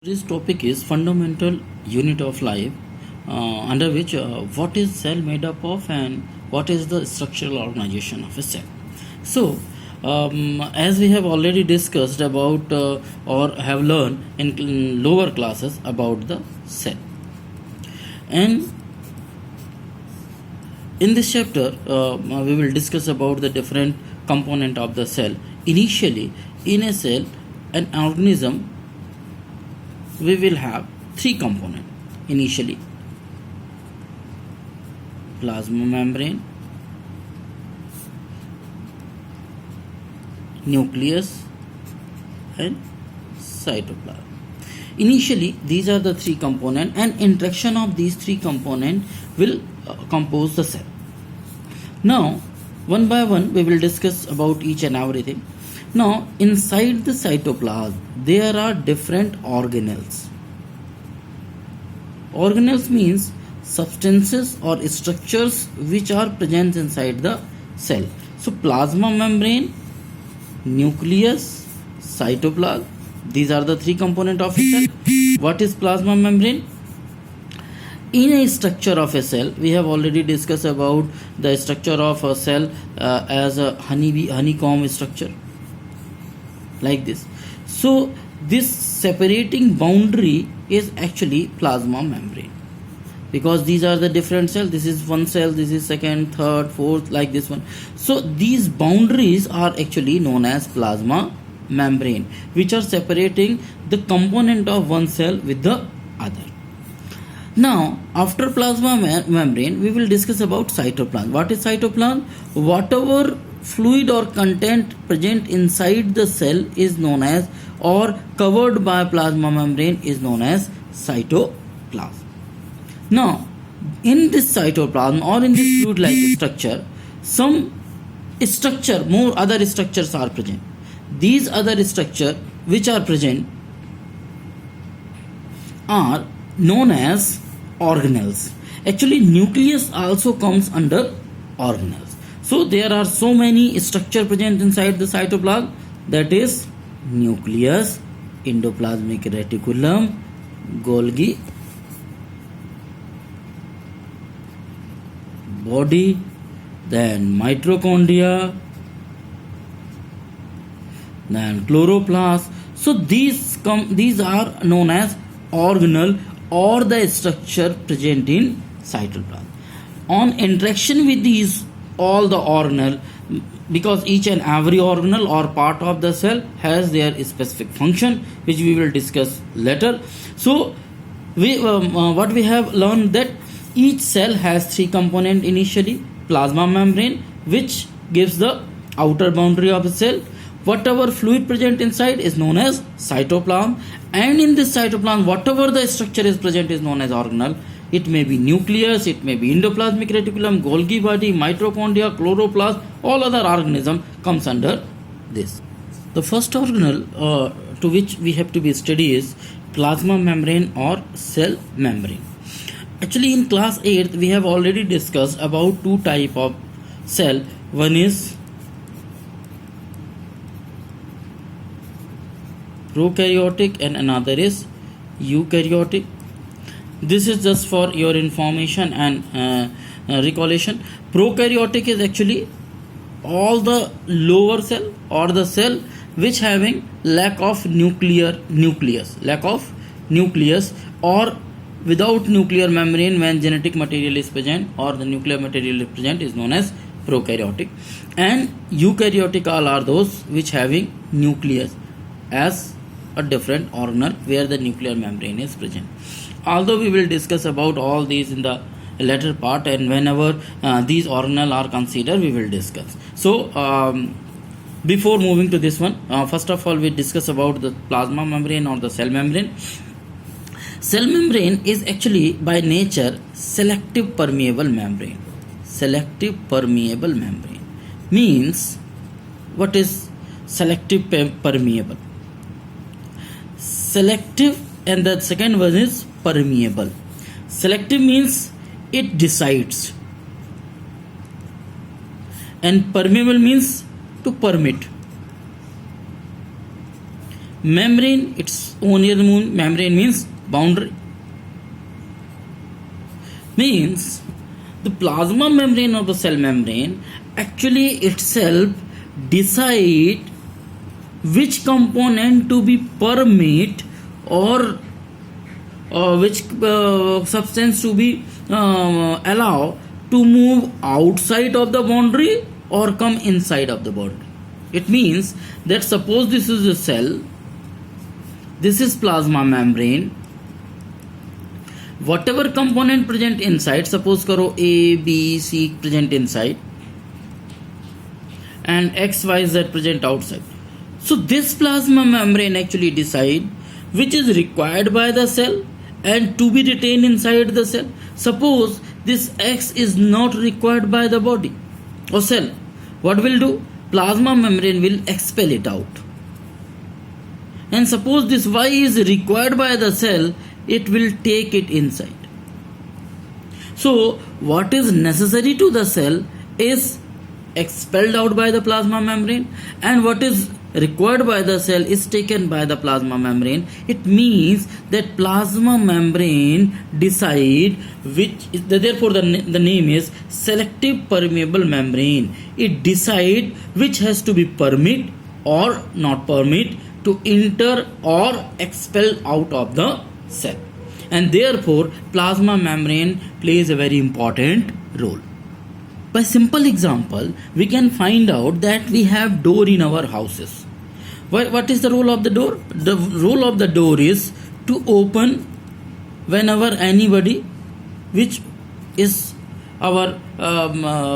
This topic is fundamental unit of life, under which what is cell made up of and what is the structural organization of a cell. So, as we have already discussed about or have learned in lower classes about the cell, and in this chapter we will discuss about the different component of the cell. Initially, in a cell, an organism, we will have three components initially: plasma membrane, nucleus, and cytoplasm. Initially, these are the three components, and interaction of these three components will compose the cell. Now, one by one, we will discuss about each and everything. Now, inside the cytoplasm, there are different organelles. Organelles means substances or structures which are present inside the cell. So, plasma membrane, nucleus, cytoplasm, these are the three components of a cell. What is plasma membrane? In a structure of a cell, we have already discussed about the structure of a cell as a honeycomb structure, like this. So this separating boundary is actually plasma membrane, because these are the different cells. This is one cell, this is second, third, fourth, like this one. So these boundaries are actually known as plasma membrane, which are separating the component of one cell with the other. Now, after plasma membrane, we will discuss about cytoplasm. What is cytoplasm? Whatever fluid or content present inside the cell is known as, or covered by plasma membrane, is known as cytoplasm. Now, in this cytoplasm or in this fluid-like structure, some structure, more other structures are present. These other structures which are present are known as organelles. Actually, nucleus also comes under organelles. So there are so many structure present inside the cytoplasm, that is nucleus, endoplasmic reticulum, Golgi body, then mitochondria, then chloroplast. So these are known as organelle, or the structure present in cytoplasm. On interaction with these all the organelle, because each and every organelle or part of the cell has their specific function, which we will discuss later. So what we have learned, that each cell has three components initially: plasma membrane, which gives the outer boundary of the cell. Whatever fluid present inside is known as cytoplasm, and in this cytoplasm, whatever the structure is present is known as organelle. It may be nucleus, it may be endoplasmic reticulum, Golgi body, mitochondria, chloroplast, all other organism comes under this. The first organelle to which we have to be study is plasma membrane or cell membrane. Actually, in class 8th, we have already discussed about two type of cell. One is prokaryotic and another is eukaryotic. This is just for your information and recollection. Prokaryotic is actually all the lower cell or the cell which having lack of nucleus, or without nuclear membrane. When genetic material is present or the nuclear material is present, is known as prokaryotic. And eukaryotic all are those which having nucleus as a different organelle where the nuclear membrane is present. Although we will discuss about all these in the later part, and whenever these organelle are considered, we will discuss. So before moving to this one, first of all, we discuss about the plasma membrane or the cell membrane. Cell membrane is actually by nature selective permeable membrane. Selective permeable membrane means, what is selective permeable? Selective, and the second one is permeable. Selective means it decides, and permeable means to permit. Membrane, its own membrane means boundary. Means the plasma membrane of the cell membrane actually itself decide which component to be permit or which substance to be allow to move outside of the boundary or come inside of the boundary. It means that suppose this is a cell, this is plasma membrane, whatever component present inside, suppose karo A, B, C present inside and X, Y, Z present outside. So this plasma membrane actually decide which is required by the cell and to be retained inside the cell. Suppose this X is not required by the body or cell, what will do? Plasma membrane will expel it out. And suppose this Y is required by the cell, it will take it inside. So what is necessary to the cell is expelled out by the plasma membrane, and what is required by the cell is taken by the plasma membrane. It means that plasma membrane decide which is, therefore the name is selective permeable membrane. It decide which has to be permit or not permit to enter or expel out of the cell, and therefore plasma membrane plays a very important role. By simple example, we can find out that we have door in our houses. What is the role of the door? The role of the door is to open whenever anybody which is our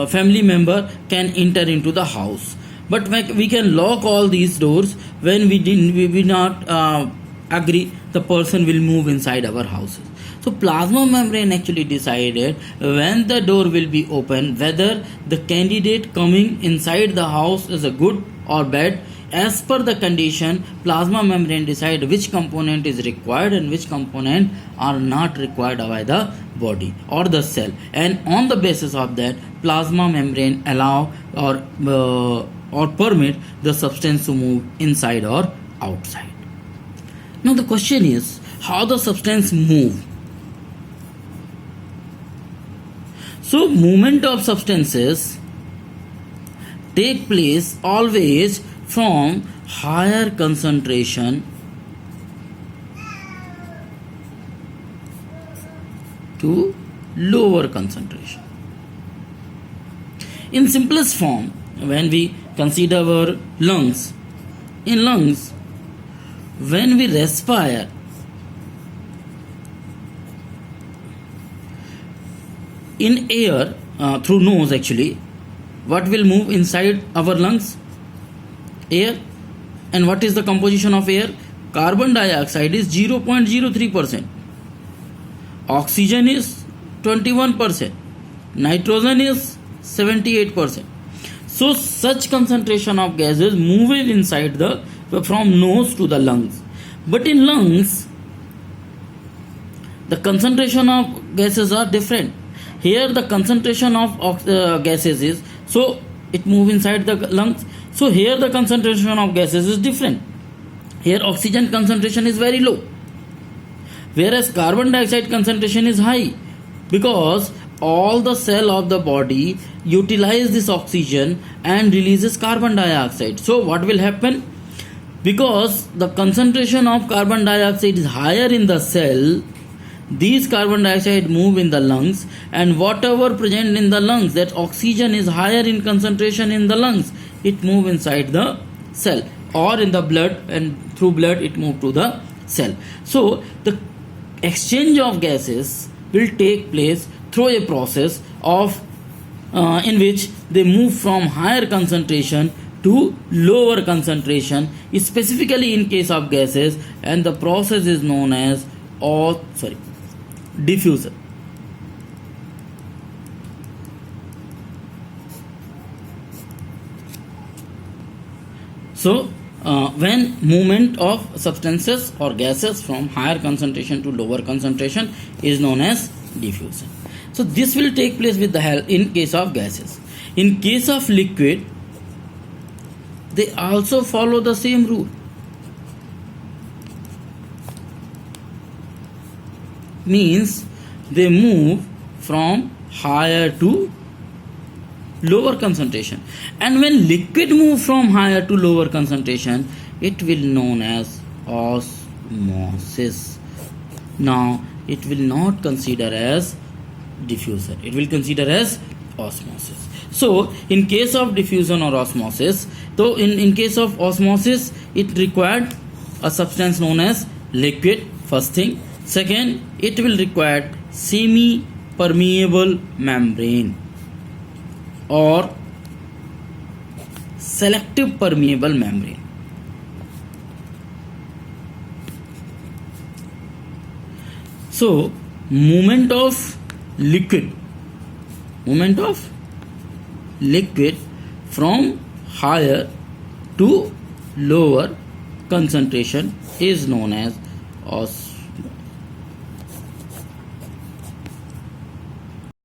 family member can enter into the house. But we can lock all these doors when we not agree the person will move inside our houses. So plasma membrane actually decided when the door will be open, whether the candidate coming inside the house is a good or bad. As per the condition, plasma membrane decide which component is required and which component are not required by the body or the cell, and on the basis of that, plasma membrane allow or permit the substance to move inside or outside. Now the question is how the substance move. So movement of substances take place always from higher concentration to lower concentration. In simplest form, when we consider our lungs, in lungs, when we respire, in air through nose actually, what will move inside our lungs? Air. And what is the composition of air? Carbon dioxide is 0.03%, oxygen is 21%, nitrogen is 78%. So such concentration of gases move inside from nose to the lungs. But in lungs, the concentration of gases are different. Here the concentration of gases is, so it move inside the lungs. So here the concentration of gases is different. Here oxygen concentration is very low, whereas carbon dioxide concentration is high, because all the cell of the body utilize this oxygen and releases carbon dioxide. So what will happen? Because the concentration of carbon dioxide is higher in the cell, these carbon dioxide move in the lungs, and whatever present in the lungs, that oxygen is higher in concentration in the lungs, it move inside the cell or in the blood, and through blood it move to the cell. So the exchange of gases will take place through a process of in which they move from higher concentration to lower concentration, specifically in case of gases, and the process is known as diffusion. So when movement of substances or gases from higher concentration to lower concentration is known as diffusion. So this will take place with the help in case of gases. In case of liquid, they also follow the same rule. means they move from higher to lower concentration, and when liquid move from higher to lower concentration, it will known as osmosis. Now it will not consider as diffusion, it will consider as osmosis. So in case of diffusion or osmosis, so in case of osmosis, it required a substance known as liquid, first thing. Second, it will require semi permeable membrane or selective permeable membrane. So movement of liquid from higher to lower concentration is known as osmosis.